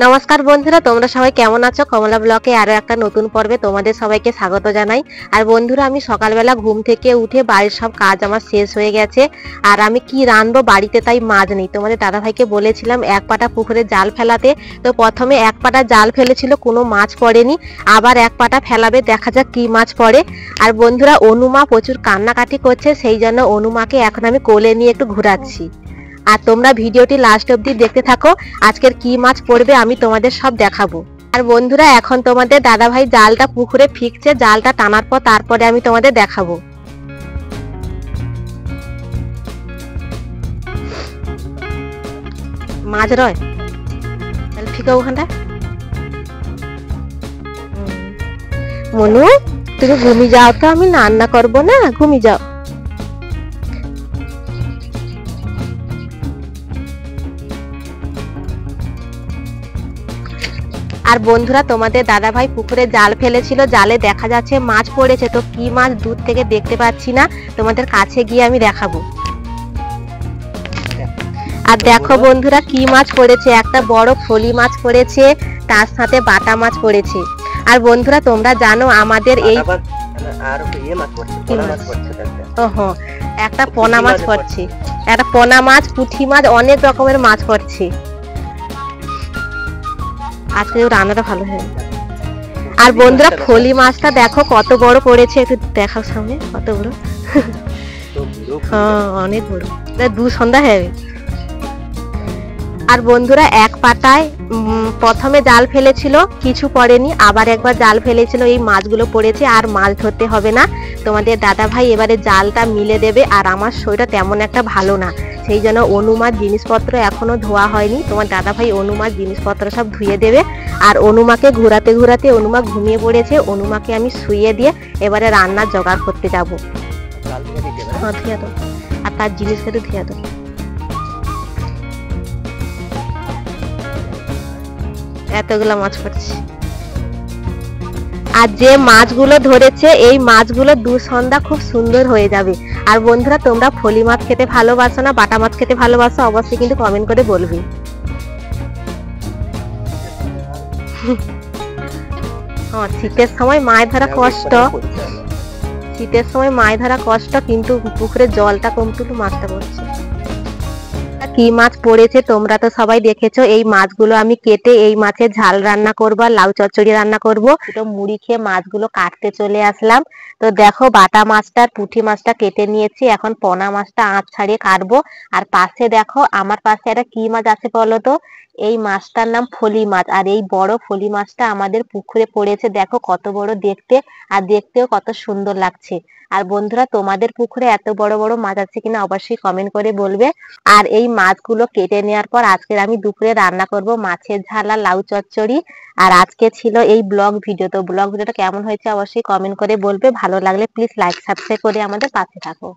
নমস্কার বন্ধুরা, তোমরা সবাই কেমন আছো? কমলা ব্লকে আরো একটা নতুন পর্বে তোমাদের সবাইকে স্বাগত জানাই। আর বন্ধুরা, আমি সকালবেলা ঘুম থেকে উঠে বাড়ির সব কাজ আমার শেষ হয়ে গেছে। আর আমি কি রাঁধবো বাড়িতে, তাই মাছ নেই। তোমাদের দাদাভাইকে বলেছিলাম এক পাটা পুকুরে জাল ফেলাতে, তো প্রথমে এক পাটা জাল ফেলেছিল, কোনো মাছ পড়েনি। আবার এক পাটা ফেলাবে, দেখা যাক কি মাছ পড়ে। আর বন্ধুরা, অনুমা প্রচুর কান্নাকাটি করছে, সেই জন্য অনুমাকে এখন আমি কোলে নিয়ে একটু ঘোরাচ্ছি। আর তোমরা ভিডিওটি লাস্ট অবধি দেখতে থাকো, আজকের কি মাছ পড়বে আমি তোমাদের সব দেখাবো। আর বন্ধুরা, এখন তোমাদের দাদাভাই জালটা পুকুরে ফিকছে, জালটা টানার পর তারপরে আমি তোমাদের দেখাবো। মাছ রয় তাহলে ফিকা ওখানটা। মনু, তুমি ঘুমিয়ে যাও তো, আমি রান্না করবো না, ঘুমিয়ে যাও। আর বন্ধুরা, তোমাদের দাদাভাই পুকুরে জাল ফেলেছিল, জালে দেখা যাচ্ছে মাছ পড়েছে, তো কি মাছ দূর থেকে দেখতে পাচ্ছি না, তোমাদের কাছে গিয়ে আমি দেখাবো। আর দেখো বন্ধুরা, কি মাছ পড়েছে, একটা বড় ফলি মাছ পড়েছে, তার সাথে বাটা মাছ পড়েছে। আর বন্ধুরা, তোমরা জানো আমাদের এই একটা পোনা মাছ পড়ছে, একটা পোনা মাছ, পুঁটি মাছ, অনেক রকমের মাছ পড়ছে। আজকে রান্নাটা ভালো হয়। আর বন্ধুরা, ফলি মাছটা দেখো কত বড় পড়েছে, একটু দেখাও সামনে কত বড়। হ্যাঁ, অনেক বড়, দু সন্ধ্যা হবে। আর বন্ধুরা, এক পাটায় প্রথমে জাল ফেলেছিল, কিছু পড়েনি, আবার একবার জাল ফেলেছিল, এই মাছগুলো পড়েছে। আর মাছ ধরতে হবে না, তোমাদের দাদা ভাই এবারে জালটা মিলে দেবে। আর আমার শরীরটা তেমন একটা ভালো না, সেই জন্য অনুমার জিনিসপত্র এখনো ধোয়া হয়নি। তোমার দাদা ভাই অনুমার জিনিসপত্র সব ধুয়ে দেবে। আর অনুমাকে ঘোরাতে ঘোরাতে অনুমা ঘুমিয়ে পড়েছে, অনুমাকে আমি শুইয়ে দিয়ে এবারে রান্নার জোগাড় করতে যাবো। হ্যাঁ, ধুয়ে দাও, আর তার জিনিসগুলো ধুয়ে দাও। এতগুলো মাছ পড়ছে, আর যে মাছগুলো ধরেছে এই মাছগুলো দু সন্ধ্যা খুব সুন্দর হয়ে যাবে। আর বন্ধুরা, তোমরা ফলি মাছ খেতে ভালোবাসো না বাটা মাছ খেতে ভালোবাসো, অবশ্যই কিন্তু কমেন্ট করে বলবি। হ্যাঁ, শীতের সময় মাছ ধরা কষ্ট, শীতের সময় মাছ ধরা কষ্ট, কিন্তু পুকুরে জলটা কমটুকু মাছটা পড়ছে। কি মাছ পড়েছে তোমরা তো সবাই দেখেছো। এই মাছগুলো আমি কেটে এই মাছের ঝাল রান্না করবো, আর লাউ চচ্চড়ি রান্না করবো। তো মুড়ি খেয়ে মাছগুলো কাটতে চলে আসলাম। তো দেখো, বাটা মাছটা পুঁটি মাছটা কেটে নিয়েছি, এখন পোনা মাছটা আঁচ ছাড়িয়ে কাটবো। আর পাশে দেখো, আমার পাশে একটা কি মাছ আছে বলো তো, এই মাছটার নাম ফলি মাছ। আর এই বড় ফলি মাছটা আমাদের পুকুরে পড়েছে, দেখো কত বড় দেখতে, আর দেখতেও কত সুন্দর লাগছে। আর বন্ধুরা, তোমাদের পুকুরে এত বড় বড় মাছ আছে কিনা অবশ্যই কমেন্ট করে বলবে। আর এই মাছগুলো কেটে নেওয়ার পর আজকের আমি দুপুরে রান্না করব মাছের ঝাল আর লাউ চচ্চড়ি। আর আজকে ছিল এই ব্লগ ভিডিও। তো ব্লগ ভিডিওটা কেমন হয়েছে অবশ্যই কমেন্ট করে বলবে। ভালো লাগলে প্লিজ লাইক সাবস্ক্রাইব করে আমাদের পাশে থাকো।